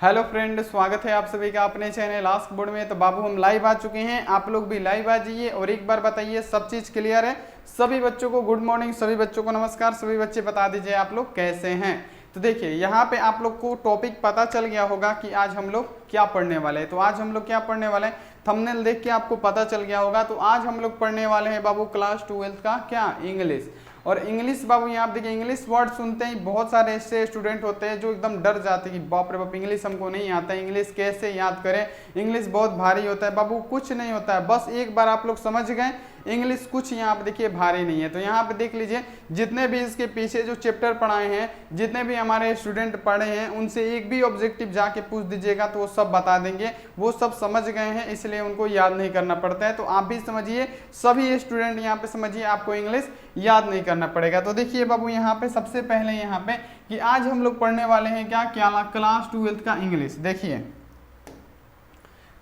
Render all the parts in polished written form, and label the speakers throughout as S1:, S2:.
S1: Hello friend, स्वागत है आप सभी का अपने चैनल आस्क बोर्ड में। तो बाबू हम लाइव आ चुके हैं, आप लोग भी लाइव आ जाइए और एक बार बताइए सब चीज़ क्लियर है। सभी बच्चों को गुड मॉर्निंग, सभी बच्चों को नमस्कार। सभी बच्चे बता दीजिए आप लोग कैसे हैं। तो देखिए यहाँ पे आप लोग को टॉपिक पता चल गया होगा कि आज हम लोग क्या पढ़ने वाले हैं। तो आज हम लोग क्या पढ़ने वाले हैं, थंबनेल देख के आपको पता चल गया होगा। तो आज हम लोग पढ़ने वाले हैं बाबू क्लास 12th का क्या, इंग्लिश। और इंग्लिश बाबू यहाँ आप देखिए, इंग्लिश वर्ड सुनते ही बहुत सारे ऐसे स्टूडेंट होते हैं जो एकदम डर जाते हैं कि बाप रे बाप इंग्लिश हमको नहीं आता है, इंग्लिश कैसे याद करें, इंग्लिश बहुत भारी होता है। बाबू कुछ नहीं होता है, बस एक बार आप लोग समझ गए इंग्लिश कुछ यहाँ पे देखिए भारी नहीं है। तो यहाँ पे देख लीजिए जितने भी इसके पीछे जो चैप्टर पढ़ाए हैं, जितने भी हमारे स्टूडेंट पढ़े हैं, उनसे एक भी ऑब्जेक्टिव जाके पूछ दीजिएगा तो वो सब बता देंगे। वो सब समझ गए हैं इसलिए उनको याद नहीं करना पड़ता है। तो आप भी समझिए, सभी स्टूडेंट यहाँ पे समझिए, आपको इंग्लिश याद नहीं करना पड़ेगा। तो देखिए बाबू यहाँ पे सबसे पहले यहाँ पे कि आज हम लोग पढ़ने वाले हैं क्या, क्लास 12th का इंग्लिश। देखिए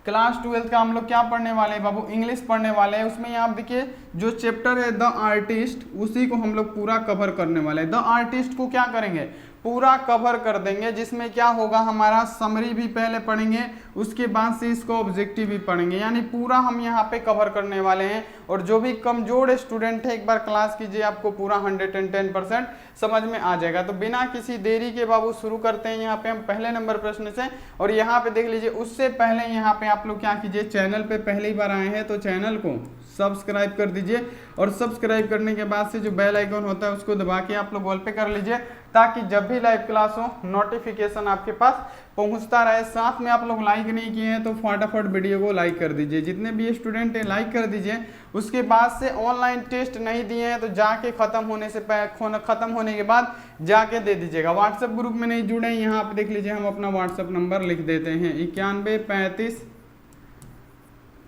S1: क्लास 12th का हम लोग क्या पढ़ने वाले हैं बाबू, इंग्लिश पढ़ने वाले हैं। उसमें यहाँ देखिए जो चैप्टर है द आर्टिस्ट, उसी को हम लोग पूरा कवर करने वाले हैं। द आर्टिस्ट को क्या करेंगे, पूरा कवर कर देंगे, जिसमें क्या होगा हमारा समरी भी पहले पढ़ेंगे, उसके बाद से इसको ऑब्जेक्टिव भी पढ़ेंगे, यानी पूरा हम यहाँ पे कवर करने वाले हैं। और जो भी कमजोर स्टूडेंट है एक बार क्लास कीजिए, आपको पूरा 110% समझ में आ जाएगा। तो बिना किसी देरी के बाबू शुरू करते हैं यहाँ पे हम पहले नंबर प्रश्न से। और यहाँ पे देख लीजिए, उससे पहले यहाँ पे आप लोग क्या कीजिए, चैनल पे पहली बार आए हैं तो चैनल को सब्सक्राइब कर दीजिए। और सब्सक्राइब करने के बाद से जो बेल आइकन होता है उसको दबा के आप लोग ऑल पे कर लीजिए, ताकि जब भी लाइव क्लास हो नोटिफिकेशन आपके पास पहुंचता रहे। साथ में आप लोग लाइक नहीं किए हैं तो फटाफट वीडियो को लाइक कर दीजिए, जितने भी स्टूडेंट हैं लाइक कर दीजिए। उसके बाद से ऑनलाइन टेस्ट नहीं दिए हैं तो जाके खत्म होने के बाद जाके दे दीजिएगा। व्हाट्सएप ग्रुप में नहीं जुड़े हैं, यहाँ पे देख लीजिए हम अपना व्हाट्सएप नंबर लिख देते हैं 91 35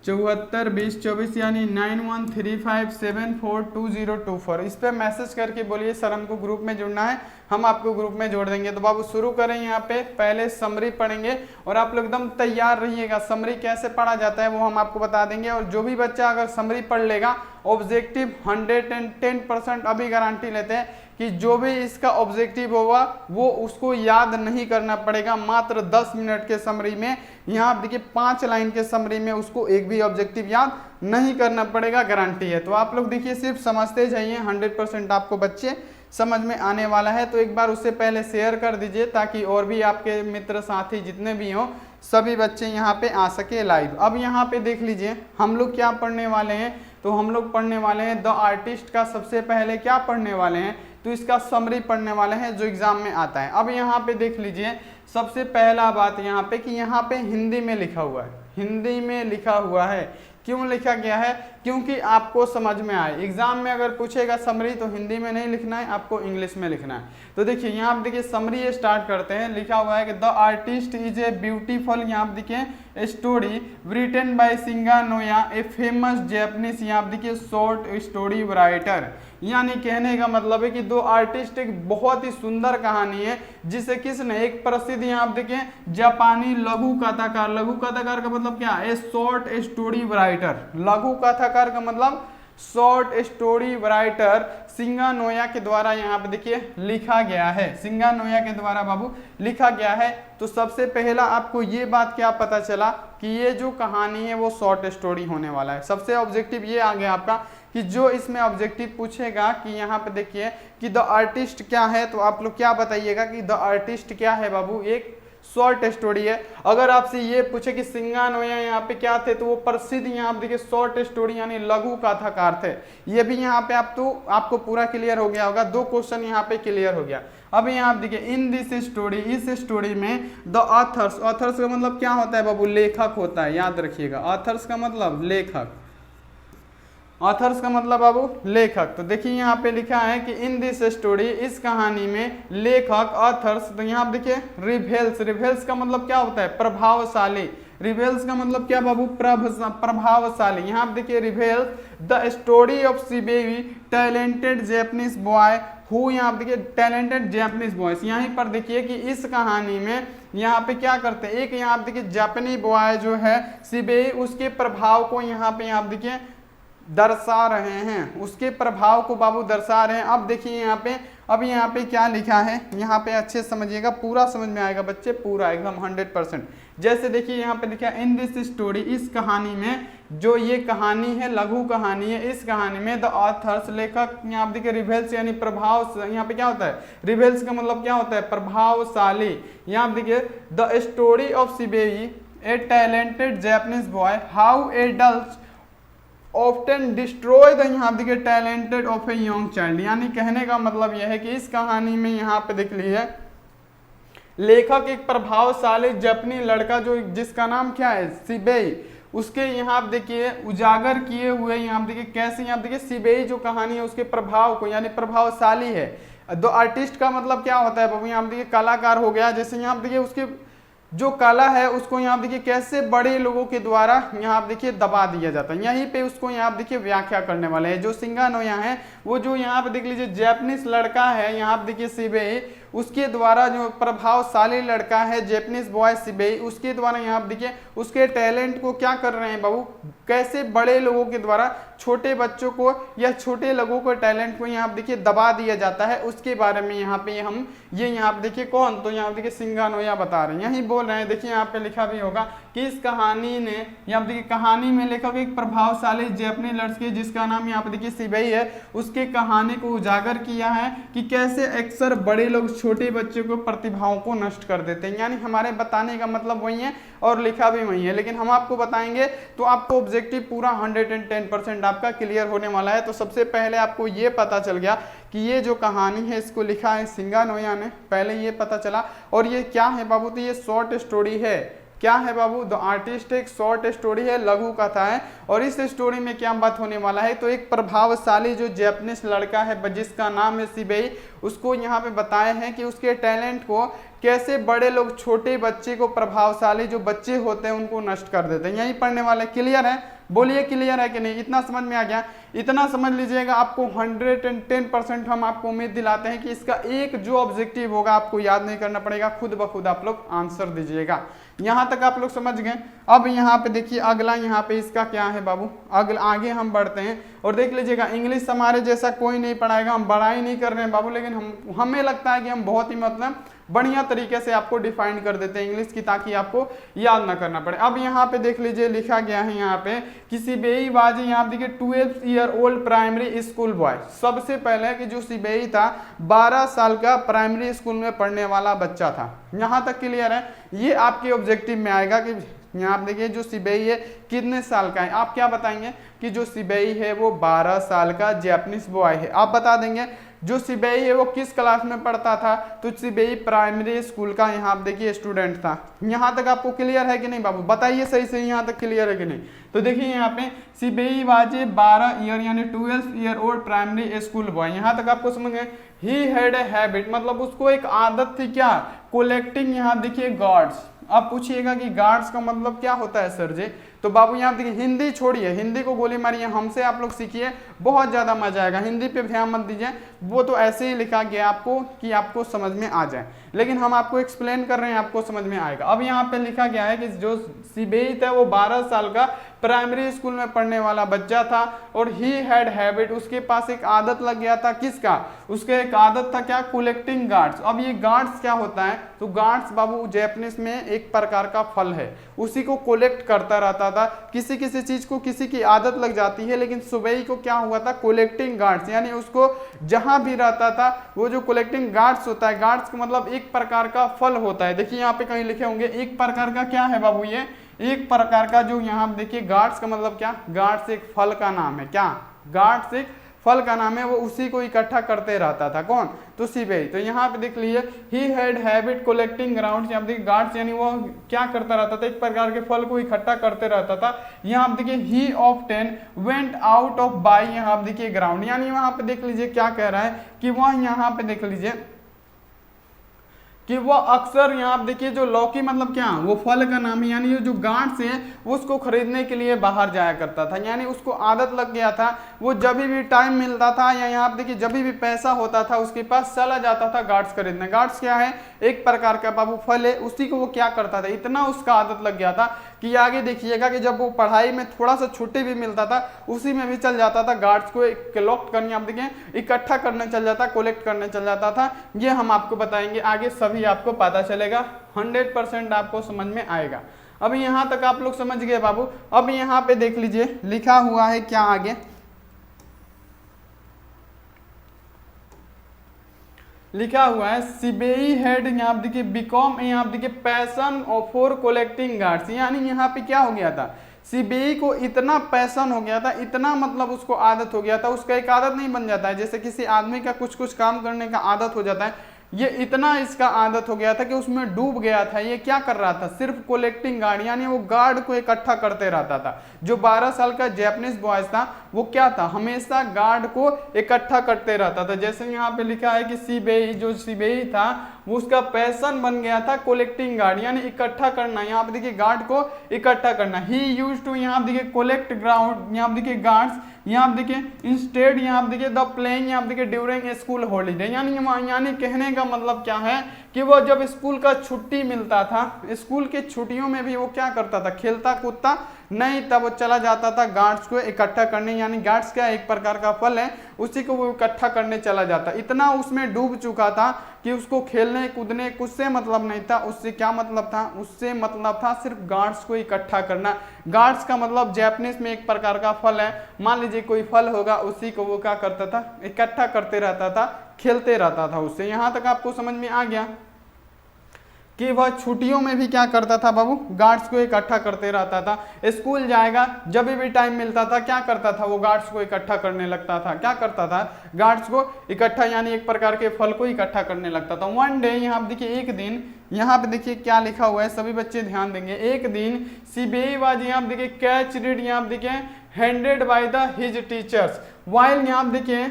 S1: 74 20 24, यानी 9135742024। इस पर मैसेज करके बोलिए सर हमको ग्रुप में जुड़ना है, हम आपको ग्रुप में जोड़ देंगे। तो बाबू शुरू करें, यहाँ पे पहले समरी पढ़ेंगे और आप लोग एकदम तैयार रहिएगा। समरी कैसे पढ़ा जाता है वो हम आपको बता देंगे। और जो भी बच्चा अगर समरी पढ़ लेगा, ऑब्जेक्टिव 110% अभी गारंटी लेते हैं कि जो भी इसका ऑब्जेक्टिव होगा वो उसको याद नहीं करना पड़ेगा। मात्र 10 मिनट के समरी में, यहाँ देखिए 5 लाइन के समरी में उसको एक भी ऑब्जेक्टिव याद नहीं करना पड़ेगा, गारंटी है। तो आप लोग देखिए सिर्फ समझते जाइए, 100% आपको बच्चे समझ में आने वाला है। तो एक बार उससे पहले शेयर कर दीजिए ताकि और भी आपके मित्र साथी जितने भी हों सभी बच्चे यहाँ पे आ सके लाइव। अब यहाँ पे देख लीजिए हम लोग क्या पढ़ने वाले हैं। तो हम लोग पढ़ने वाले हैं द आर्टिस्ट का। सबसे पहले क्या पढ़ने वाले हैं, तो इसका समरी पढ़ने वाले हैं जो एग्जाम में आता है। अब यहाँ पे देख लीजिए सबसे पहला बात यहाँ पे कि यहाँ पे हिंदी में लिखा हुआ है, हिंदी में लिखा हुआ है। क्यों लिखा गया है, क्योंकि आपको समझ में आए। एग्जाम में अगर पूछेगा समरी तो हिंदी में नहीं लिखना है, आपको इंग्लिश में लिखना है। तो देखिए यहाँ पे देखिए समरी स्टार्ट करते हैं। लिखा हुआ है कि the artist is a beautiful, यहाँ पे देखिए स्टोरी रिटन बाय सिंगा नोया, ए फेमस जैपनीज, यहाँ पे देखिए शॉर्ट स्टोरी राइटर। यानी कहने का मतलब है कि दो आर्टिस्ट एक बहुत ही सुंदर कहानी है, जिसे किसने, एक प्रसिद्ध यहाँ आप देखें जापानी लघु कथाकार। लघु कथाकार का मतलब क्या है, शॉर्ट स्टोरी राइटर। लघु कथाकार का मतलब शॉर्ट स्टोरी राइटर सिंगा नोया के द्वारा यहाँ पे देखिए लिखा गया है। सिंगा नोया के द्वारा बाबू लिखा गया है। तो सबसे पहला आपको ये बात क्या पता चला कि ये जो कहानी है वो शॉर्ट स्टोरी होने वाला है। सबसे ऑब्जेक्टिव ये आ गया आपका कि जो इसमें ऑब्जेक्टिव पूछेगा कि यहाँ पे देखिए कि द आर्टिस्ट क्या है, तो आप लोग क्या बताइएगा कि द आर्टिस्ट क्या है बाबू, एक शॉर्ट स्टोरी है। अगर आपसे ये पूछे कि सिंगा नोया यहाँ पे क्या थे, तो वो प्रसिद्ध यहाँ पे देखिए शॉर्ट स्टोरी यानी लघु कथाकार थे। ये भी यहाँ पे आपको पूरा क्लियर हो गया होगा। 2 क्वेश्चन यहाँ पे क्लियर हो गया। अब यहाँ देखिए इन दिस स्टोरी, इस स्टोरी में द ऑथर्स, ऑथर्स का मतलब क्या होता है बाबू, लेखक होता है, याद रखिएगा। ऑथर्स का मतलब लेखक, ऑथर्स का मतलब बाबू लेखक। तो देखिए यहाँ पे लिखा है कि इन दिस स्टोरी, इस कहानी में लेखक ऑथर्स, तो यहाँ देखिए रिवेल्स, रिवेल्स का मतलब क्या होता है, प्रभावशाली। रिवेल्स का मतलब क्या बाबू, प्रभावशाली। यहाँ देखिए reveals the story of Shibei talented Japanese boy who, यहाँ देखिए टैलेंटेड जैपनीज बॉयज। यहीं पर देखिए कि इस कहानी में यहाँ पे क्या करते हैं, एक यहाँ देखिए जापानी बॉय जो है सिबेई, उसके प्रभाव को यहाँ पे आप देखिए दर्शा रहे हैं, उसके प्रभाव को बाबू दर्शा रहे हैं। अब देखिए यहाँ पे अब यहाँ पे क्या लिखा है, यहाँ पे अच्छे समझिएगा, पूरा समझ में आएगा बच्चे, पूरा एकदम 100%। जैसे देखिए यहाँ पे लिखा है इन दिस स्टोरी, इस कहानी में, जो ये कहानी है लघु कहानी है, इस कहानी में द ऑथर्स, लेखक यहाँ पे देखिए रिवेल्स यानी प्रभाव, यहाँ पे क्या होता है रिवेल्स का मतलब क्या होता है प्रभावशाली। यहाँ पे देखिए the story of Shibei a talented Japanese boy how adults often destroy the, यहाँ देखिए talented of a young child, यानी कहने का मतलब यह है कि इस कहानी में यहाँ पे देख लीजिए लेखक एक प्रभावशाली जापानी लड़का जो जिसका नाम क्या है शिबेई, उसके यहाँ आप देखिए उजागर किए हुए, यहाँ देखिए कैसे, यहाँ देखिए शिबेई जो कहानी है उसके प्रभाव को, यानी प्रभावशाली है। दो आर्टिस्ट का मतलब क्या होता है बाबू, यहाँ देखिए कलाकार हो गया, जैसे यहाँ देखिए उसके जो कला है उसको यहाँ देखिए कैसे बड़े लोगों के द्वारा यहाँ देखिए दबा दिया जाता है। यहीं पे उसको यहाँ देखिए व्याख्या करने वाले हैं जो सिंगानोया है, वो जो यहाँ पे देख लीजिए जापानीज लड़का है, यहाँ देखिए शिबेई, उसके द्वारा जो प्रभावशाली लड़का है जैपनीज बॉय शिबेई, उसके द्वारा यहाँ देखिए उसके टैलेंट को क्या कर रहे हैं बाबू, कैसे बड़े लोगों के द्वारा छोटे बच्चों को या छोटे लोगों को टैलेंट को यहाँ देखिए दबा दिया जाता है, उसके बारे में यहाँ पे हम ये यहाँ देखिए कौन, तो यहाँ देखिए सिंगानोया बता रहे हैं, यही बोल रहे हैं। देखिए यहाँ पे लिखा भी होगा कि इस कहानी ने, यहाँ देखिए कहानी में लेखक एक प्रभावशाली जापानी लड़के जिसका नाम यहाँ पे देखिए शिबेई है, उसके कहानी को उजागर किया है कि कैसे अक्सर बड़े लोग छोटे बच्चों को प्रतिभाओं को नष्ट कर देते हैं। यानी हमारे बताने का मतलब वही है और लिखा भी वही है, लेकिन हम आपको बताएंगे तो आपको ऑब्जेक्टिव पूरा 110% आपका क्लियर होने वाला है। तो सबसे पहले आपको ये पता चल गया कि ये जो कहानी है इसको लिखा है सिंगानोया ने, पहले ये पता चला। और ये क्या है बाबू, तो ये शॉर्ट स्टोरी है। क्या है बाबू, द आर्टिस्ट एक शॉर्ट स्टोरी है, लघु कथा है। और इस स्टोरी में क्या बात होने वाला है, तो एक प्रभावशाली जो जापानीज लड़का है जिसका नाम है शिबेई, उसको यहाँ पे बताया है कि उसके टैलेंट को कैसे बड़े लोग छोटे बच्चे को, प्रभावशाली जो बच्चे होते हैं उनको नष्ट कर देते हैं। यही पढ़ने वाले, क्लियर है, बोलिए क्लियर है कि नहीं, इतना समझ में आ गया। इतना समझ लीजिएगा, आपको 110% हम आपको उम्मीद दिलाते हैं कि इसका एक जो ऑब्जेक्टिव होगा आपको याद नहीं करना पड़ेगा, खुद ब खुद आप लोग आंसर दीजिएगा। यहाँ तक आप लोग समझ गए। अब यहाँ पे देखिए अगला, यहाँ पे इसका क्या है बाबू, अगला आगे हम बढ़ते हैं और देख लीजिएगा इंग्लिश हमारे जैसा कोई नहीं पढ़ाएगा, हम बड़ाई नहीं कर रहे हैं बाबू, लेकिन हमें लगता है कि हम बहुत ही मतलब बढ़िया तरीके से आपको डिफाइन कर देते हैं इंग्लिश की, ताकि आपको याद ना करना पड़े। अब यहाँ पे देख लीजिए लिखा गया है यहाँ पे कि शिबेई वाज, यहाँ देखिए 12 year old primary school boy. सबसे पहले कि जो शिबेई था 12 साल का प्राइमरी स्कूल में पढ़ने वाला बच्चा था। यहाँ तक क्लियर है, ये आपके ऑब्जेक्टिव में आएगा कि यहाँ आप देखिए जो शिबेई है कितने साल का है, आप क्या बताएंगे कि जो शिबेई है वो 12 साल का जापानीज बॉय है। आप बता देंगे जो शिबेई है वो किस क्लास में पढ़ता था, तो शिबेई प्राइमरी स्कूल का यहाँ आप देखिए स्टूडेंट था। यहाँ तक आपको क्लियर है कि नहीं बाबू, बताइए सही से यहाँ तक क्लियर है कि नहीं। तो देखिए यहाँ पे शिबेई वाजे 12 ईयर यानी 12 year old primary school boy, यहाँ तक आपको समझ गए। ही हैड ए हैबिट, मतलब उसको एक आदत थी क्या, कलेक्टिंग, यहाँ देखिए गार्ड्स। अब पूछिएगा कि गार्ड्स का मतलब क्या होता है सर जी, तो बाबू यहाँ देखिए हिंदी छोड़िए, हिंदी को गोली मारिए, हमसे आप लोग सीखिए, बहुत ज़्यादा मजा आएगा। हिंदी पे ध्यान मत दीजिए, वो तो ऐसे ही लिखा गया आपको कि आपको समझ में आ जाए, लेकिन हम आपको एक्सप्लेन कर रहे हैं, आपको समझ में आएगा। अब यहाँ पे लिखा गया है कि जो शिबेई था वो 12 साल का प्राइमरी स्कूल में पढ़ने वाला बच्चा था और ही हैड हैबिट, उसके पास एक आदत लग गया था, किसका, उसके एक आदत था क्या, कलेक्टिंग गार्ड्स। अब ये गार्ड्स क्या होता है, तो गार्ड्स बाबू जापानीज में एक प्रकार का फल है, उसी को कलेक्ट करता रहता था। किसी किसी चीज को किसी की आदत लग जाती है, लेकिन शिबेई को क्या हुआ था, कलेक्टिंग गार्ड्स, यानी उसको जहां भी रहता था वो जो कलेक्टिंग गार्ड्स होता है, गार्ड्स का मतलब एक प्रकार का फल होता है। देखिए यहाँ पे कहीं लिखे होंगे एक प्रकार का, क्या है बाबू, ये एक प्रकार का, जो यहाँ देखिए गार्ड्स का मतलब क्या, गार्ड्स एक फल का नाम है, क्या, गार्ड्स एक फल का नाम है, वो उसी को इकट्ठा करते रहता था, कौन, तो शिबेई। तो यहाँ पे देख लीजिए he had habit collecting grounds, यहाँ देखिए गार्ड्स यानी वो क्या करता रहता था, एक प्रकार के फल को इकट्ठा करते रहता था। यहाँ आप देखिए he often went out of by, यहाँ आप देखिए ग्राउंड, यानी वहां पे देख लीजिए क्या कह रहा है कि वह यहाँ पे देख लीजिए कि वो अक्सर, यहाँ आप देखिए जो लौकी मतलब क्या, वो फल का नाम है, यानी जो गांठ है वो उसको खरीदने के लिए बाहर जाया करता था, यानी उसको आदत लग गया था, वो जब भी टाइम मिलता था या यहाँ आप देखिए जब भी पैसा होता था उसके पास चला जाता था गार्ड्स खरीदने। गार्ड्स क्या है, एक प्रकार का बाबू फल है, उसी को वो क्या करता था, इतना उसका आदत लग गया था कि आगे देखिएगा कि जब वो पढ़ाई में थोड़ा सा छुट्टी भी मिलता था उसी में भी चल जाता था गार्ड्स को कलेक्ट करने, आप देखिए इकट्ठा करने चल जाता, कलेक्ट करने चल जाता था। ये हम आपको बताएंगे आगे, सभी आपको पता चलेगा, 100% आपको समझ में आएगा। अभी यहाँ तक आप लोग समझ गए बाबू। अब यहाँ पे देख लीजिए लिखा हुआ है क्या आगे, लिखा हुआ है सीबीआई हेड, यहाँ देखिए बिकॉम, यहाँ देखिए पैशन फॉर कलेक्टिंग गार्ड्स। यानी यहाँ पे क्या हो गया था, सीबीआई को इतना पैशन हो गया था, इतना मतलब उसको आदत हो गया था, उसका एक आदत नहीं बन जाता है जैसे किसी आदमी का कुछ कुछ काम करने का आदत हो जाता है, ये इतना इसका आदत हो गया था कि उसमें डूब गया था। ये क्या कर रहा था, सिर्फ कलेक्टिंग गार्ड, यानी वो गार्ड को इकट्ठा करते रहता था। जो 12 साल का जैपनीज बॉयज था वो क्या था, हमेशा गार्ड को इकट्ठा करते रहता था। जैसे यहाँ पे लिखा है कि सीबीआई, जो सीबीआई था वो उसका पैशन बन गया था कलेक्टिंग गार्ड, यानी इकट्ठा करना। यहाँ पे देखिए गार्ड को इकट्ठा करना। ही यूज्ड टू, यहाँ देखिए कलेक्ट ग्राउंड, यहाँ देखिए गार्ड्स, यहाँ देखिए इंस्टेड, यहाँ देखिए द प्लेइंग, यहाँ देखिए ड्यूरिंग स्कूल हॉलीडे। यानी कहने का मतलब क्या है कि वो जब स्कूल का छुट्टी मिलता था, स्कूल के छुट्टियों में भी वो क्या करता था, खेलता कूदता नहीं, तब वो चला जाता था गार्ड्स को इकट्ठा करने। यानी गार्ड्स क्या एक प्रकार का फल है, उसी को वो इकट्ठा करने चला जाता। इतना उसमें डूब चुका था कि उसको खेलने कूदने कुछ से मतलब नहीं था। उससे क्या मतलब था, उससे मतलब था सिर्फ गार्ड्स को इकट्ठा करना। गार्ड्स का मतलब जापानीज में एक प्रकार का फल है, मान लीजिए कोई फल होगा, उसी को वो क्या करता था, इकट्ठा करते रहता था, खेलते रहता था उससे। यहाँ तक आपको समझ में आ गया कि वह छुट्टियों में भी क्या करता था बाबू, गार्ड्स को इकट्ठा करते रहता था। स्कूल जाएगा, जब भी टाइम मिलता था क्या करता था, वो गार्ड्स को इकट्ठा करने लगता था। क्या करता था, गार्ड्स को इकट्ठा, यानी एक प्रकार के फल को इकट्ठा करने लगता था। वन डे, यहाँ देखिए एक दिन, यहाँ पे देखिए क्या लिखा हुआ है, सभी बच्चे ध्यान देंगे। एक दिन सीबीआई वाज, यहाँ देखिए कैच रीड, यहाँ देखिए handed by the his teachers while, यहाँ देखिए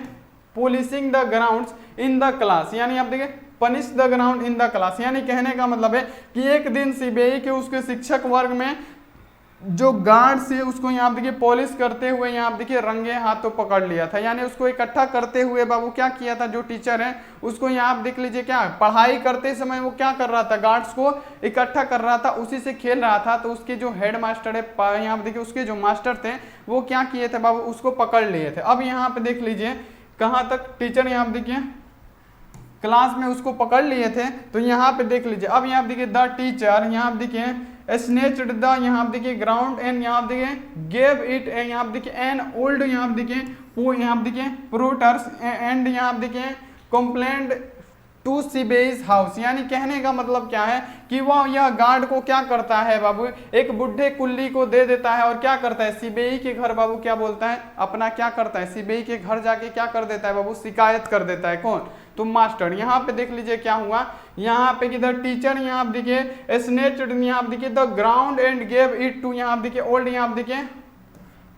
S1: polishing the grounds in the class. यानी आप देखिए punish the ground in the class. यानी कहने का मतलब है कि एक दिन सीबीआई के उसके शिक्षक वर्ग में जो गार्ड से उसको यहाँ देखिए पॉलिश करते हुए यहाँ देखिए रंगे हाथों पकड़ लिया था। यानी उसको इकट्ठा करते हुए बाबू क्या किया था, जो टीचर है उसको यहाँ आप देख लीजिए, क्या पढ़ाई करते समय वो क्या कर रहा था, गार्ड्स को इकट्ठा कर रहा था, उसी से खेल रहा था। तो उसके जो हेड मास्टर है, यहाँ देखिए उसके जो मास्टर थे वो क्या किए थे बाबू, उसको पकड़ लिए थे। अब यहाँ पे देख लीजिए कहाँ तक टीचर, यहाँ देखिए क्लास में उसको पकड़ लिए थे। तो यहाँ पे देख लीजिए, अब यहाँ देखिए द टीचर, यहाँ देखिए स्नेच्ड द, यहाँ देखिए ग्राउंड एंड यहाँ देखिए गेव इट, यहाँ देखिए एन ओल्ड, यहाँ देखिए प्रोटर्स एंड यहाँ देखिए कंप्लेंट टू सीबीआई's हाउस। यानी कहने का मतलब क्या है कि वह यह गार्ड को क्या करता है बाबू, एक बुढ़े कुल्ली को दे देता है और क्या करता है, सीबीआई के घर बाबू क्या बोलता है, अपना क्या करता है, सीबीआई के घर जाके क्या कर देता है बाबू, शिकायत कर देता है। कौन, तो मास्टर। यहाँ पे देख लीजिए क्या हुआ, यहाँ पे किधर टीचर, यहाँ आप देखिए स्नेच्ड, यहाँ आप देखिए the ground and gave it to, यहाँ आप देखिए ओल्ड, यहाँ आप देखिए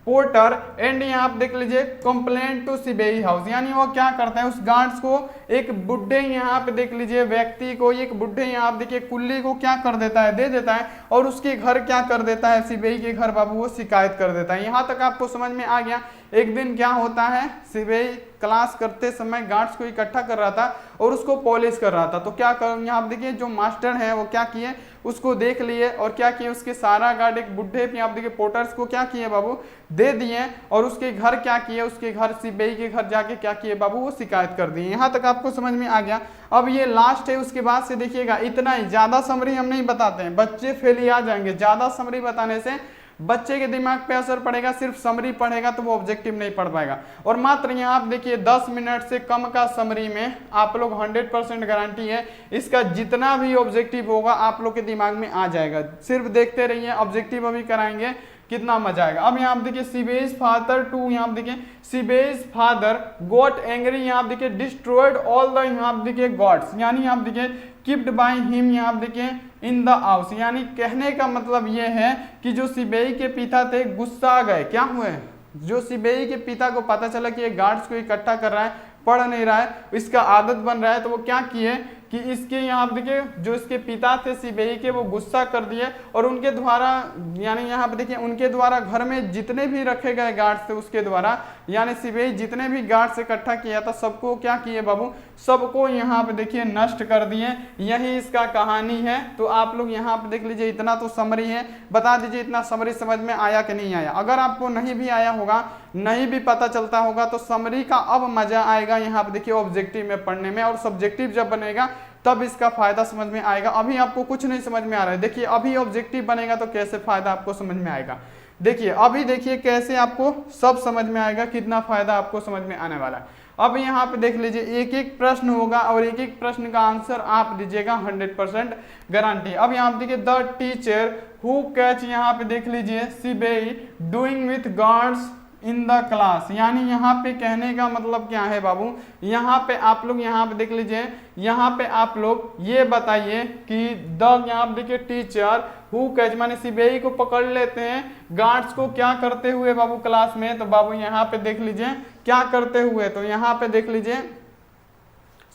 S1: पोर्टर एंड यहाँ आप देख लीजिए कंप्लेंट टू सीबीआई हाउस। यानी वो क्या करता है, उस गार्ड्स को, एक बुढ़े यहाँ पे देख लीजिए व्यक्ति को, एक बुढ़े यहाँ आप देखिए कुल्ली को क्या कर देता है, दे देता है, और उसके घर क्या कर देता है, सीबीआई के घर बाबू वो शिकायत कर देता है। यहाँ तक आपको समझ में आ गया। एक दिन क्या होता है, सीबीआई क्लास करते समय गार्ड्स को इकट्ठा कर रहा था और उसको पॉलिश कर रहा था। तो क्या कर, यहाँ आप देखिए जो मास्टर है वो क्या किए, उसको देख लिए और क्या किए, उसके सारा गार्ड एक बुढ़े पे आप देखिए पोर्टर्स को क्या किए बाबू, दे दिए, और उसके घर क्या किए, उसके घर सीबीआई के घर जाके क्या किए बाबू, वो शिकायत कर दिए। यहाँ तक आपको समझ में आ गया। अब ये लास्ट है, उसके बाद से देखिएगा इतना ही, ज्यादा समरी हम नहीं बताते हैं, बच्चे फेल ही आ जाएंगे। ज्यादा समरी बताने से बच्चे के दिमाग पे असर पड़ेगा, सिर्फ समरी पढ़ेगा तो वो ऑब्जेक्टिव नहीं पढ़ पाएगा। और मात्र यहाँ आप देखिए 10 मिनट से कम का समरी में आप लोग 100% गारंटी है इसका जितना भी ऑब्जेक्टिव होगा आप लोग के दिमाग में आ जाएगा। सिर्फ देखते रहिए, ऑब्जेक्टिव अभी कराएंगे, कितना मजा आएगा। अब यहाँ देखिए सीबीआई's फादर टू, यहाँ देखिए सीबीआई's फादर गॉट एंग्री, यहाँ देखिए डिस्ट्रॉयड ऑल द, यहाँ देखिए गॉड्स, यानी यहाँ देखिए कीप्ड बाय हिम, यहाँ देखिए इन द हाउस। यानी कहने का मतलब ये है कि जो सीबीआई के पिता थे गुस्सा आ गए, क्या हुए, जो सीबीआई के पिता को पता चला कि ये गार्ड्स को इकट्ठा कर रहा है, पढ़ नहीं रहा है, इसका आदत बन रहा है, तो वो क्या किए कि इसके यहाँ आप देखिए जो इसके पिता थे सीबीआई के, वो गुस्सा कर दिए और उनके द्वारा, यानी यहाँ पे देखिए उनके द्वारा घर में जितने भी रखे गए गार्ड्स थे उसके द्वारा यानी सीबीआई जितने भी गार्ड्स इकट्ठा किया था सबको क्या किए बाबू, सबको यहाँ पे देखिए नष्ट कर दिए। यही इसका कहानी है। तो आप लोग यहाँ पे देख लीजिए, इतना तो समरी है, बता दीजिए इतना समरी समझ में आया कि नहीं आया। अगर आपको नहीं भी आया होगा, नहीं भी पता चलता होगा, तो समरी का अब मजा आएगा यहाँ पे देखिए ऑब्जेक्टिव में पढ़ने में, और सब्जेक्टिव जब बनेगा तब इसका फायदा समझ में आएगा। अभी आपको कुछ नहीं समझ में आ रहा है, देखिए अभी ऑब्जेक्टिव बनेगा तो कैसे फायदा आपको समझ में आएगा। देखिए अभी देखिए कैसे आपको सब समझ में आएगा, कितना फायदा आपको समझ में आने वाला है। अब यहाँ पे देख लीजिए एक एक प्रश्न होगा और एक एक प्रश्न का आंसर आप दीजिएगा 100% गारंटी। अब यहाँ पे देखिए द टीचर हु कैच, यहाँ पे देख लीजिए CBI doing with guards in the class, यानी यहाँ पे कहने का मतलब क्या है बाबू, यहाँ पे आप लोग यहाँ पे देख लीजिए, यहाँ पे आप लोग ये बताइए कि द, यहाँ पे देखिए टीचर हु कैच माने सीबीआई को पकड़ लेते हैं, गार्ड्स को क्या करते हुए बाबू क्लास में, तो बाबू यहाँ पे देख लीजिए क्या करते हुए, तो यहाँ पे देख लीजिए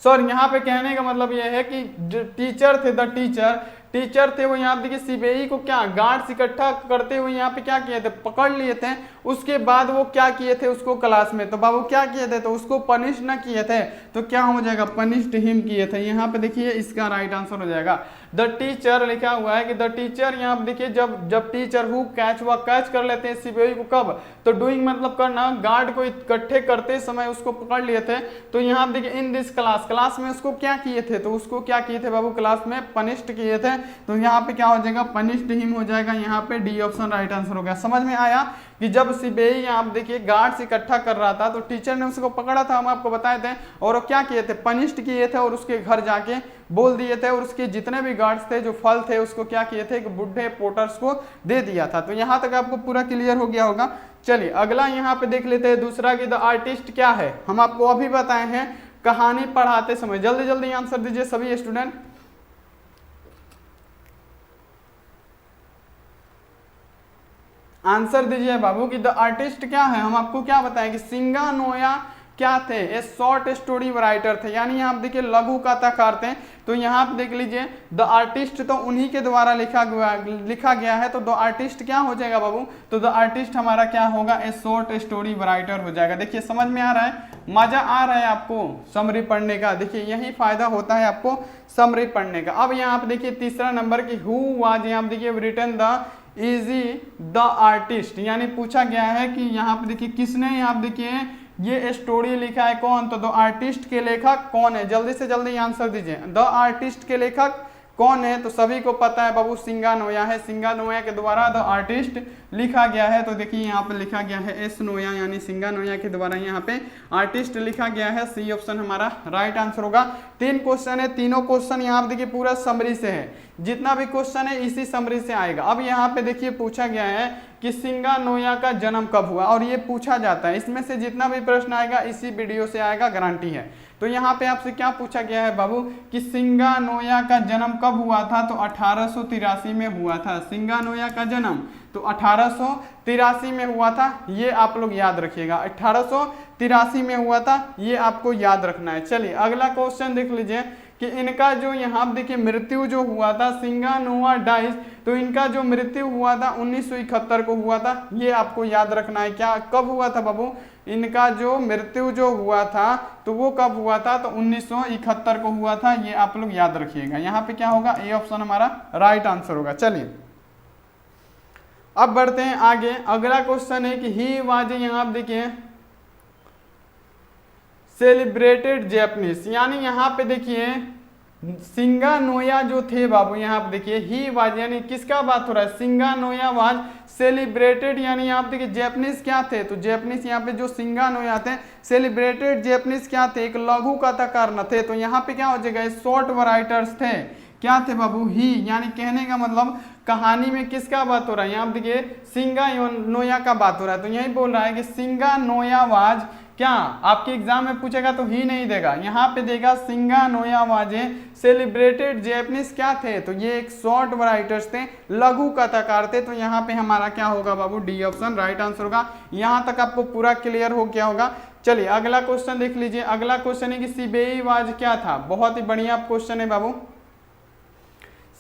S1: सर यहाँ पे कहने का मतलब ये है कि टीचर थे, द टीचर थे वो यहाँ पे देखिए सीबीआई को क्या गार्ड्स इकट्ठा करते हुए यहाँ पे क्या किए थे, पकड़ लिए थे। उसके बाद वो क्या किए थे उसको क्लास में, तो बाबू क्या किए थे, तो उसको पनिश ना किए थे, तो क्या हो जाएगा, पनिश्ड हिम किए थे। यहाँ पे देखिए इसका राइट आंसर हो जाएगा द टीचर, लिखा हुआ है कि द टीचर, यहाँ पे देखिए जब टीचर हु कैच, वह कैच कर लेते हैं सीबीआई को, कब, तो डूइंग मतलब करना, गार्ड को इकट्ठे करते समय उसको पकड़ लिए थे। तो यहाँ पे देखिए इन दिस क्लास में उसको क्या किए थे, तो उसको क्या किए थे बाबू, क्लास में पनिश्ड किए थे। तो यहाँ पे क्या हो जाएगा, पनिश्ड हिम हो जाएगा। यहाँ पे डी ऑप्शन राइट आंसर हो गया। समझ में आया कि जब सीबीआई यहाँ पे देखिए गार्ड्स इकट्ठा कर रहा था तो टीचर ने उसको पकड़ा था, हम आपको बताए थे, और वो क्या किए थे, पनिश्ड किए थे और उसके घर जाके बोल दिए थे, और उसके जितने भी गार्ड्स थे जो फल थे उसको क्या किए थे कि बुढ़े पोर्टर्स को दे दिया था। तो यहाँ तक आपको पूरा क्लियर हो गया होगा। चलिए अगला यहाँ पे देख लेते हैं दूसरा कि द आर्टिस्ट क्या है। हम आपको अभी बताए हैं कहानी पढ़ाते समय, जल्दी जल्दी आंसर दीजिए सभी स्टूडेंट। आंसर दीजिए बाबू कि द आर्टिस्ट क्या है। हम आपको क्या बताएं कि सिंगानोया क्या थे, ए शॉर्ट स्टोरी राइटर थे, यानी यहाँ देखिए लघु कथाकार थे। तो यहाँ पे देख लीजिए द आर्टिस्ट तो उन्हीं के द्वारा लिखा गया है, तो द आर्टिस्ट क्या हो जाएगा बाबू, तो द आर्टिस्ट हमारा क्या होगा, ए शॉर्ट स्टोरी राइटर हो जाएगा। देखिए समझ में आ रहा है, मजा आ रहा है आपको समरी पढ़ने का। देखिए यही फायदा होता है आपको समरी पढ़ने का। अब यहाँ पे देखिए तीसरा नंबर की हु वाज, यहाँ पे देखिए written the easy the artist, यानी पूछा गया है कि यहाँ पे देखिए किसने, यहाँ पे देखिए ये स्टोरी लिखा है, कौन, तो द आर्टिस्ट के लेखक कौन है, जल्दी से जल्दी आंसर दीजिए। द आर्टिस्ट के लेखक कौन है, तो सभी को पता है बाबू सिंगानोया है, सिंगानोया के द्वारा द आर्टिस्ट लिखा गया है। तो देखिए यहाँ पे लिखा गया है एस नोया, यानी सिंगानोया के द्वारा यहाँ पे आर्टिस्ट लिखा गया है। सी ऑप्शन हमारा राइट आंसर होगा। 3 क्वेश्चन है, तीनों क्वेश्चन यहाँ पे देखिए पूरा समरी से है, जितना भी क्वेश्चन है इसी समरी से आएगा। अब यहाँ पे देखिए पूछा गया है कि सिंगानोया का जन्म कब हुआ, और ये पूछा जाता है, इसमें से जितना भी प्रश्न आएगा इसी वीडियो से आएगा, गारंटी है। तो यहाँ पे आपसे क्या पूछा गया है बाबू कि सिंगानोया का जन्म कब हुआ था, तो 1883 में हुआ था। सिंगानोया का जन्म तो 1883 में हुआ था, ये आप लोग याद रखिएगा, 1883 में हुआ था, ये आपको याद रखना है। चलिए अगला क्वेश्चन देख लीजिए कि इनका जो यहाँ देखिए मृत्यु जो हुआ था, सिंगानोआ डाइज, तो इनका जो मृत्यु हुआ था 1971 को हुआ था, ये आपको याद रखना है। क्या कब हुआ था बाबू, इनका जो मृत्यु जो हुआ था तो वो कब हुआ था, तो 1971 को हुआ था, ये आप लोग याद रखिएगा। यहाँ पे क्या होगा, ए ऑप्शन हमारा राइट आंसर होगा। चलिए अब बढ़ते हैं आगे। अगला क्वेश्चन है कि ही वाज, यहाँ आप देखिए सेलिब्रेटेड जैपनीज, यानी यहाँ पे देखिए सिंगानोया जो थे बाबू, यहाँ पे देखिए ही वाज, यानी किसका बात हो रहा है, सिंगानोया वाज सेलिब्रेटेड, यानी यहाँ पे देखिए जैपनीज क्या थे, तो जैपनीज यहाँ पे जो सिंगानोया थे, सेलिब्रेटेड जैपनीज क्या थे, एक लघु कथाकार न थे। तो यहाँ पे क्या हो जाएगा, शॉर्ट राइटर्स थे, क्या थे बाबू, ही, यानी कहने का मतलब कहानी में किसका बात हो रहा है, यहाँ पे देखिए सिंगानोया का बात हो रहा है। तो यही बोल रहा है कि सिंगानोया वाज, क्या आपके एग्जाम में पूछेगा तो ही नहीं देगा, यहाँ पे देगा सिंगानोया वाजे सेलिब्रेटेड जैपनीज क्या थे, तो ये एक शॉर्ट राइटर्स थे, लघु कथाकार थे। तो यहाँ पे हमारा क्या होगा बाबू, डी ऑप्शन राइट आंसर होगा। यहाँ तक आपको पूरा क्लियर हो गया होगा। चलिए अगला क्वेश्चन देख लीजिए। अगला क्वेश्चन है कि सीबीआई वाज क्या था, बहुत ही बढ़िया क्वेश्चन है बाबू।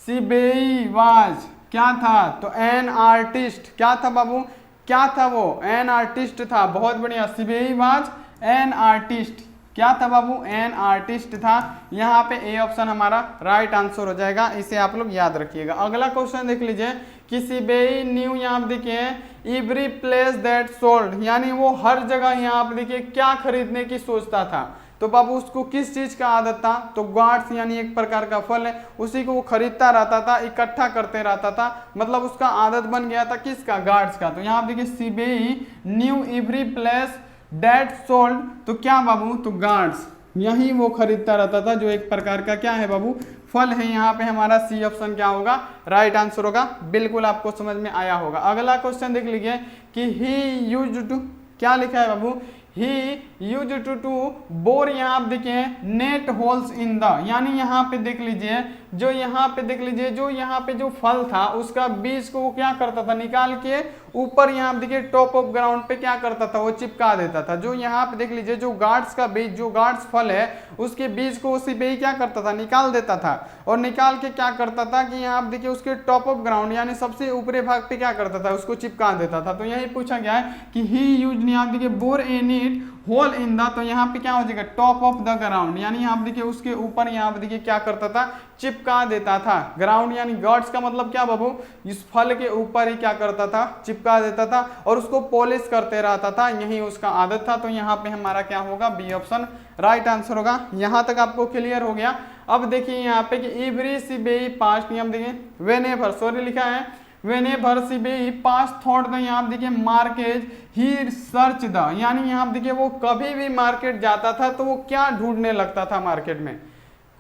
S1: सीबीआई वाज क्या था, तो एन आर्टिस्ट क्या था बाबू, क्या था वो? एन आर्टिस्ट था। बहुत बढ़िया, सीबेई वाज एन आर्टिस्ट। क्या था बाबू? एन आर्टिस्ट था। यहाँ पे ए ऑप्शन हमारा राइट आंसर हो जाएगा, इसे आप लोग याद रखिएगा। अगला क्वेश्चन देख लीजिए कि सीबेई न्यू, यहाँ पे देखिए एवरी प्लेस दैट सोल्ड, यानी वो हर जगह यहाँ पे देखिए क्या खरीदने की सोचता था। तो बाबू उसको किस चीज का आदत था? तो गार्ड्स यानी एक प्रकार का फल है, उसी को वो खरीदता रहता था, इकट्ठा करते रहता था, मतलब उसका आदत बन गया था किसका? गार्ड्स का। तो यहाँ देखिए Shibei knew every place that sold, तो क्या बाबू? तो गार्ड्स, यही वो खरीदता रहता था, जो एक प्रकार का क्या है बाबू? फल है। यहाँ पे हमारा सी ऑप्शन क्या होगा? राइट आंसर होगा। बिल्कुल आपको समझ में आया होगा। अगला क्वेश्चन देख लीजिए कि ही यूज्ड टू, क्या लिखा है बाबू? ही यूज्ड टू बोर, यहाँ आप देखिए नेट होल्स इन द, यानी यहाँ पे देख लीजिए जो यहाँ पे देख लीजिए जो यहाँ पे जो फल था उसका बीज को वो क्या करता था? निकाल के ऊपर यहाँ पे देखिए टॉप ऑफ ग्राउंड पे क्या करता था? वो चिपका देता था। जो यहाँ पे देख लीजिए जो गार्ड्स का बीज, जो गार्ड्स फल है उसके बीज को उसी पे ही क्या करता था? निकाल देता था। और निकाल के क्या करता था कि यहाँ पे देखिए उसके टॉप ऑफ ग्राउंड यानी सबसे ऊपरी भाग पे क्या करता था? उसको चिपका देता था। तो यही पूछा गया है कि ही यूज्ड, यहाँ देखिए bore a need hole in the, तो यहाँ पे क्या हो जाएगा? टॉप ऑफ द ग्राउंड, यानी यहाँ पे देखिए उसके ऊपर यहाँ पे देखिए क्या करता था? चिपका देता था। ग्राउंड यानी गार्ड्स का मतलब क्या बाबू? इस फल के ऊपर ही क्या करता था? चिपका देता था और उसको पॉलिश करते रहता था, यही उसका आदत था। तो यहाँ पे हमारा क्या होगा? बी ऑप्शन राइट आंसर होगा। यहाँ तक आपको क्लियर हो गया। अब देखिए यहाँ पे कि एवरी सीबेई पास्ट, यहाँ देखिए वेनेवर, सॉरी लिखा है वेनेवर सीबेई पास्ट थॉट द, यहाँ देखिए मार्केट ही सर्च द, यानी यहाँ देखिए वो कभी भी मार्केट जाता था तो वो क्या ढूंढने लगता था मार्केट में?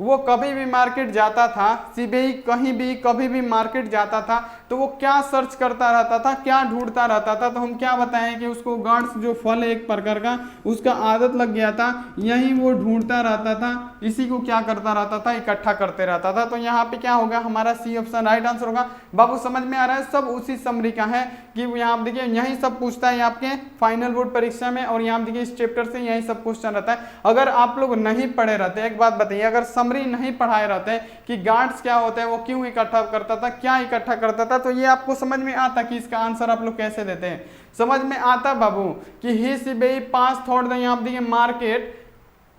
S1: वो कभी भी मार्केट जाता था, सीबेई कहीं भी कभी भी मार्केट जाता था तो वो क्या सर्च करता रहता था? क्या ढूंढता रहता था? तो हम क्या बताएं कि उसको गार्ड्स जो फल है एक प्रकार का, उसका आदत लग गया था, यही वो ढूंढता रहता था, इसी को क्या करता रहता था? इकट्ठा करते रहता था। तो यहाँ पे क्या होगा? हमारा सी ऑप्शन राइट आंसर होगा। बाबू समझ में आ रहा है? सब उसी समरी का है कि यहाँ देखिए यही सब पूछता है आपके फाइनल बोर्ड परीक्षा में, और यहाँ देखिए इस चैप्टर से यही सब क्वेश्चन रहता है। अगर आप लोग नहीं पढ़े रहते, एक बात बताइए, अगर समरी नहीं पढ़ाए रहते कि गार्ड्स क्या होता है, वो क्यों इकट्ठा करता था, क्या इकट्ठा करता था, तो ये आपको समझ में आता कि इसका आंसर आप लोग कैसे देते हैं? समझ में आता बाबू कि ही सीबेई पास थॉट द, यहाँ देखिए मार्केट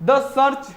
S1: द सर्च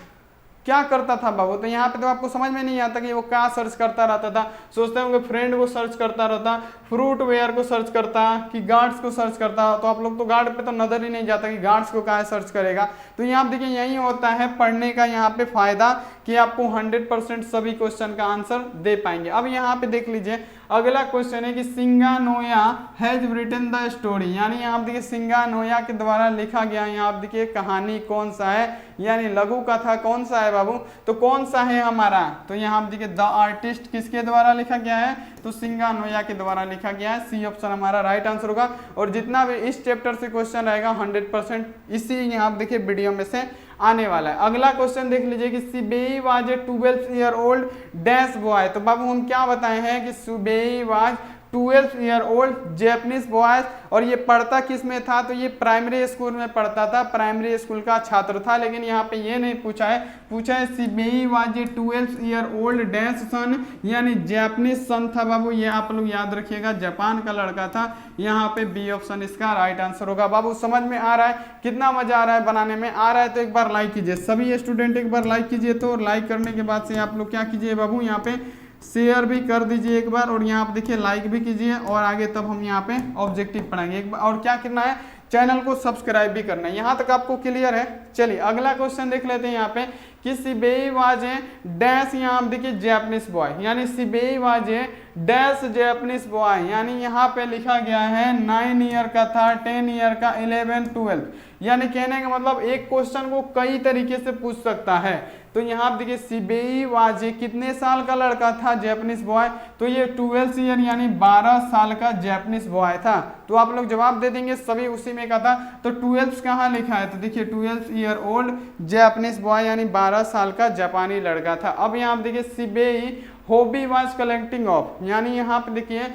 S1: क्या करता था बाबू? तो यहाँ पे तो आपको समझ में नहीं आता कि वो क्या सर्च करता रहता था। सोचते होंगे फ्रेंड को सर्च करता रहता, फ्रूट वेयर को सर्च करता, कि गार्ड्स को सर्च करता। तो आप लोग तो गार्ड पे तो नजर ही नहीं जाता कि गार्ड्स को कहाँ सर्च करेगा। तो यहाँ देखिए यही होता है पढ़ने का यहाँ पे फायदा कि आपको 100% सभी क्वेश्चन का आंसर दे पाएंगे। अब यहाँ पे देख लीजिए अगला क्वेश्चन है कि सिंगानोया हैज रिटन द स्टोरी, यानी यहाँ देखिए सिंगानोया के द्वारा लिखा गया यहाँ देखिए कहानी कौन सा है, यानी लघु कथा कौन सा है बाबू? तो कौन सा है हमारा? तो यहाँ देखिए द आर्टिस्ट किसके द्वारा लिखा गया है? तो सिंगानोया के द्वारा लिखा गया है। सी ऑप्शन हमारा राइट आंसर होगा। और जितना भी इस चैप्टर से क्वेश्चन रहेगा 100% इसी यहाँ देखिए वीडियो में से आने वाला है। अगला क्वेश्चन देख लीजिए कि Shibei was a 12 year old dash boy. तो बाबू हम क्या बताए हैं कि Shibei was 12 year old Japanese boys, और ये पढ़ता किस में था? तो ये प्राइमरी स्कूल में पढ़ता था, प्राइमरी स्कूल का छात्र था। लेकिन यहाँ पे ये नहीं पूछा है, पूछा है Shibei was a 12 year old dash son, यानी जैपनीज सन था बाबू। ये आप लोग याद रखिएगा, जापान का लड़का था। यहाँ पे बी ऑप्शन इसका राइट आंसर होगा। बाबू समझ में आ रहा है? कितना मजा आ रहा है बनाने में? आ रहा है तो एक बार लाइक कीजिए, सभी स्टूडेंट एक बार लाइक कीजिए। तो लाइक करने के बाद से आप लोग क्या कीजिए बाबू? यहाँ पे शेयर भी कर दीजिए एक बार, और यहाँ पे देखिए लाइक भी कीजिए, और आगे तब हम यहाँ पे ऑब्जेक्टिव पढ़ाएंगे एक बार। और क्या करना है? चैनल को सब्सक्राइब भी करना है। यहाँ तक आपको क्लियर है? चलिए अगला क्वेश्चन देख लेते हैं यहाँ पे कि सीबेई वाज ए डैश, यहाँ आप देखिए जैपनीज बॉय, यानी Shibei was a dash Japanese boy, यानी यहाँ पे लिखा गया है 9 ईयर का था, 10 ईयर का, 11, 12, यानी कहने का मतलब एक क्वेश्चन को कई तरीके से पूछ सकता है। तो यहाँ देखिए सीबेई वाज ए कितने साल का लड़का था? Japanese boy. तो ये 12 ईयर यानी 12 साल का जैपनीज बॉय था। तो आप लोग जवाब दे देंगे, सभी उसी में का था। तो 12 कहाँ लिखा है? तो देखिए 12 ईयर ओल्ड जैपनीज बॉय यानी 12 साल का जापानी लड़का था। अब यहाँ देखिए सीबेई हॉबी वाज कलेक्टिंग ऑफ, यानी यहाँ पे देखिए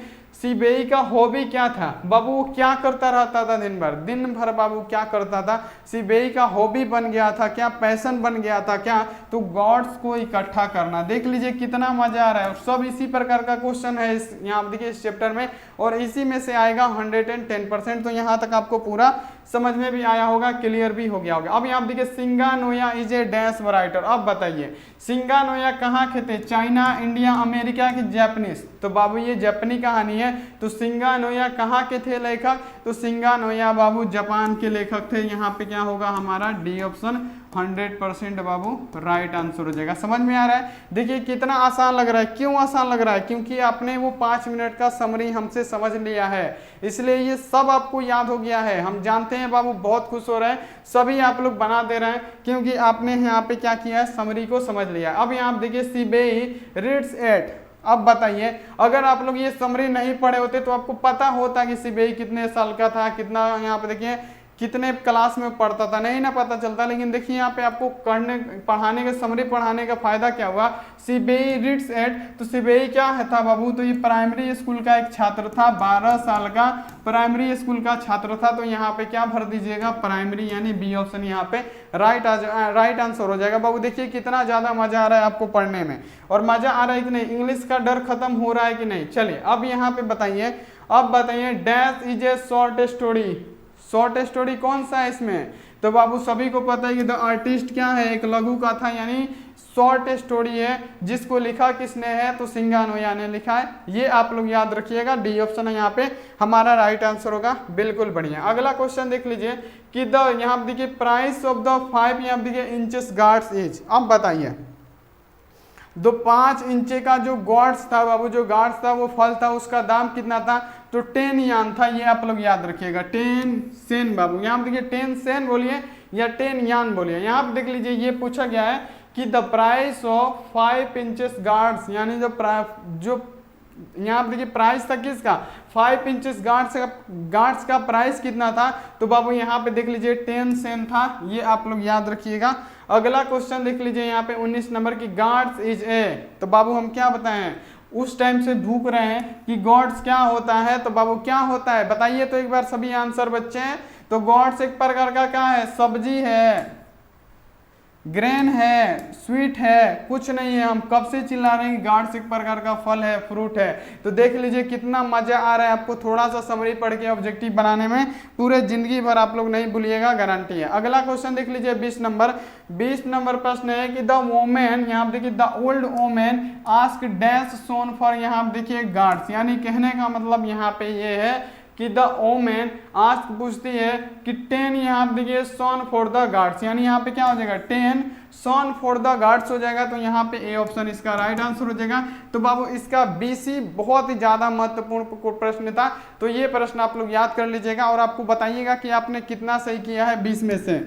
S1: सीबीआई का हॉबी क्या था बाबू, वो क्या करता रहता था दिन भर बाबू क्या करता था, सीबीआई का हॉबी बन गया था क्या, पैशन बन गया था क्या, तो गॉड्स को इकट्ठा करना। देख लीजिए कितना मजा आ रहा है, और सब इसी प्रकार का क्वेश्चन है इस यहाँ देखिए इस चैप्टर में, और इसी में से आएगा 110%। तो यहाँ तक आपको पूरा समझ में भी आया होगा, क्लियर भी हो गया होगा। अब यहाँ देखिए सिंगानोया इज ए डैश वराइटर। अब बताइए सिंगानोया कहाँ के थे, चाइना, इंडिया, अमेरिका की जापानीज, तो बाबू ये जापानी कहानी है। तो सिंगानोया कहाँ के थे लेखक, तो सिंगानोया बाबू जापान के लेखक थे। यहाँ पे क्या होगा हमारा डी ऑप्शन 100% बाबू राइट आंसर हो जाएगा। समझ में आ रहा है, देखिए कितना आसान लग रहा है। क्यों आसान लग रहा है, क्योंकि आपने वो 5 मिनट का समरी हमसे समझ लिया है, इसलिए ये सब आपको याद हो गया है। हम जानते हैं बाबू बहुत खुश हो रहे हैं, सभी आप लोग बना दे रहे हैं, क्योंकि आपने यहाँ पे क्या किया है, समरी को समझ लिया। अब यहाँ देखिए सीबीआई रीड्स एट। अब बताइए अगर आप लोग ये समरी नहीं पढ़े होते तो आपको पता होता कि सीबीआई कितने साल का था, कितना यहाँ पे देखिए कितने क्लास में पढ़ता था, नहीं ना पता चलता। लेकिन देखिए यहाँ पे आपको पढ़ाने का समरी पढ़ाने का फायदा क्या हुआ, सीबीआई रीड्स एट। तो सीबीआई क्या है था बाबू, तो ये प्राइमरी स्कूल का एक छात्र था, 12 साल का प्राइमरी स्कूल का छात्र था। तो यहाँ पे क्या भर दीजिएगा, प्राइमरी, यानी बी ऑप्शन यहाँ पे राइट आंसर हो जाएगा। बाबू देखिए कितना ज्यादा मजा आ रहा है आपको पढ़ने में, और मजा आ रहा है कि नहीं, इंग्लिश का डर खत्म हो रहा है कि नहीं। चलिए अब यहाँ पे बताइए, अब बताइए dash is a short story. Short story कौन सा है इसमें, तो बाबू सभी को पता है कि द आर्टिस्ट क्या है, एक लघु कथा यानी शॉर्ट स्टोरी है, जिसको लिखा किसने है, तो सिंगानोया ने लिखा है। ये आप लोग याद रखिएगा, डी ऑप्शन है यहाँ पे हमारा राइट आंसर होगा। बिल्कुल बढ़िया। अगला क्वेश्चन देख लीजिए कि द यहाँ देखिए प्राइस ऑफ द 5 यहाँ देखिए इंचेस गार्ड्स इज। अब बताइए दो 5 इंचे का जो गार्ड्स था बाबू, जो गार्ड्स था वो फल था, उसका दाम कितना था, तो 10 यान था। ये आप लोग याद रखिएगा, 10 सेन बाबू। यहाँ पे देखिए 10 सेन बोलिए या 10 यान बोलिए। यहाँ पे देख लीजिए ये पूछा गया है कि the price of 5 inches guards, यानी जो यहाँ पे देखिए प्राइस था किसका, 5 इंचेस गार्ड्स का प्राइस कितना था, तो बाबू यहाँ पे देख लीजिए 10 सेन था। ये आप लोग याद रखिएगा। अगला क्वेश्चन देख लीजिए यहाँ पे 19 नंबर की गार्ड्स इज ए। तो बाबू हम क्या बताएं, उस टाइम से भूख रहे हैं कि गॉड्स क्या होता है, तो बाबू क्या होता है बताइए तो एक बार सभी आंसर बच्चे हैं। तो गॉड्स एक प्रकार का क्या है, सब्जी है, ग्रेन है, स्वीट है, कुछ नहीं है। हम कब से चिल्ला रहे हैं कि गॉड्स एक प्रकार का फल है, फ्रूट है। तो देख लीजिए कितना मजा आ रहा है आपको थोड़ा सा समरी पढ़ के ऑब्जेक्टिव बनाने में, पूरे जिंदगी भर आप लोग नहीं भूलिएगा, गारंटी है। अगला क्वेश्चन देख लीजिए 20 नंबर प्रश्न है कि द वोमेन, यहाँ देखिए the old women ask dash son for, यहाँ देखिए गार्ड्स, यानी कहने का मतलब यहाँ पे ये है कि द वोमेन आस्क पूछती है कि 10 यहाँ देखिए सोन फॉर द गार्ड्स, यानी यहाँ पे क्या हो जाएगा 10 सोन फॉर द गार्ड्स हो जाएगा। तो यहाँ पे ए ऑप्शन इसका राइट आंसर हो जाएगा। तो बाबू इसका बीसी बहुत ही ज्यादा महत्वपूर्ण प्रश्न था, तो ये प्रश्न आप लोग याद कर लीजिएगा और आपको बताइएगा कि आपने कितना सही किया है 20 में से।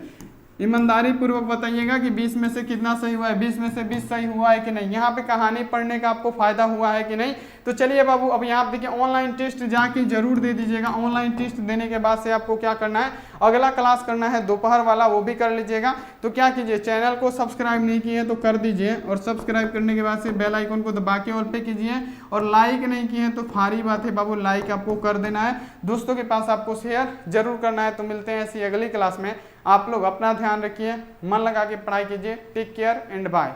S1: ईमानदारी पूर्वक बताइएगा कि 20 में से कितना सही हुआ है, 20 में से 20 सही हुआ है कि नहीं। यहाँ पे कहानी पढ़ने का आपको फायदा हुआ है कि नहीं। तो चलिए बाबू अब यहाँ देखिए ऑनलाइन टेस्ट जाके जरूर दे दीजिएगा। ऑनलाइन टेस्ट देने के बाद से आपको क्या करना है, अगला क्लास करना है दोपहर वाला, वो भी कर लीजिएगा। तो क्या कीजिए, चैनल को सब्सक्राइब नहीं किए तो कर दीजिए, और सब्सक्राइब करने के बाद से बेल आइकन को दबा के ऑल पे कीजिए, और लाइक नहीं किए तो फारी बात है बाबू, लाइक आपको कर देना है, दोस्तों के पास आपको शेयर जरूर करना है। तो मिलते हैं ऐसी अगली क्लास में, आप लोग अपना ध्यान रखिए, मन लगा के पढ़ाई कीजिए। Take care and bye.